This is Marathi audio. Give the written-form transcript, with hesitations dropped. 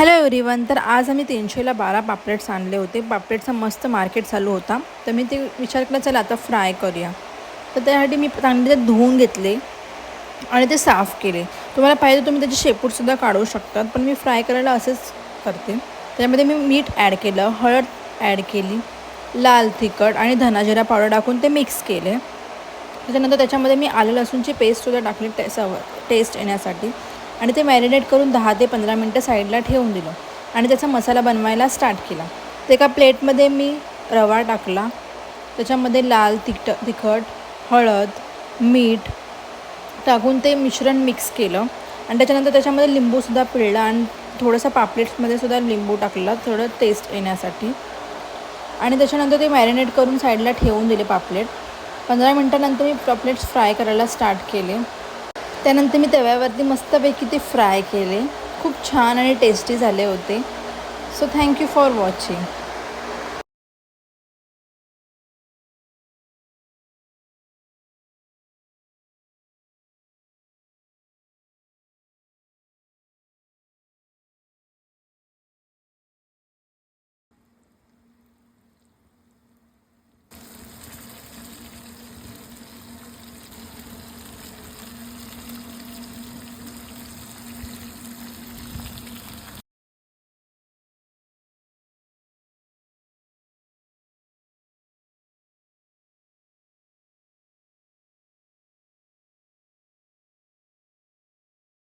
Hello everyone. तर आज आम्ही 300ला 12 पापलेट्स आणले होते. पापलेटचा मस्त मार्केट चालू होता, तर मी ते विचार केला चला आता फ्राय करूया. तर त्यासाठी मी चांगले धुवून घेतले आणि ते साफ केले. तुम्हाला पाहिजे तुम्ही त्याची शेपूटसुद्धा काढू शकतात, पण मी फ्राय करायला असेच करते. त्यामध्ये मी मीठ ॲड केलं, हळद ॲड केली, लाल तिखट आणि धना जिरा पावडर टाकून ते मिक्स केले. त्याच्यानंतर त्याच्यामध्ये मी आलं लसूणची पेस्टसुद्धा टाकली टेस्ट येण्यासाठी आणि ते मॅरिनेट करून 10 ते 15 मिनटं साईडला ठेवून दिलं आणि त्याचा मसाला बनवायला स्टार्ट केला. तर एका प्लेटमध्ये मी रवा टाकला, त्याच्यामध्ये लाल तिखट, हळद, मीठ टाकून ते मिश्रण मिक्स केलं आणि त्याच्यानंतर त्याच्यामध्ये लिंबूसुद्धा पिळला आणि थोडंसं पापलेट्समध्ये सुद्धा लिंबू टाकला थोडं टेस्ट येण्यासाठी आणि त्याच्यानंतर ते मॅरिनेट करून साईडला ठेवून दिले पापलेट. 15 मिनटानंतर मी पापलेट्स फ्राय करायला स्टार्ट केले. त्यानंतर मी तव्यावरती मस्तपैकी ते फ्राय केले. खूप छान आणि टेस्टी झाले होते. So thank you for watching.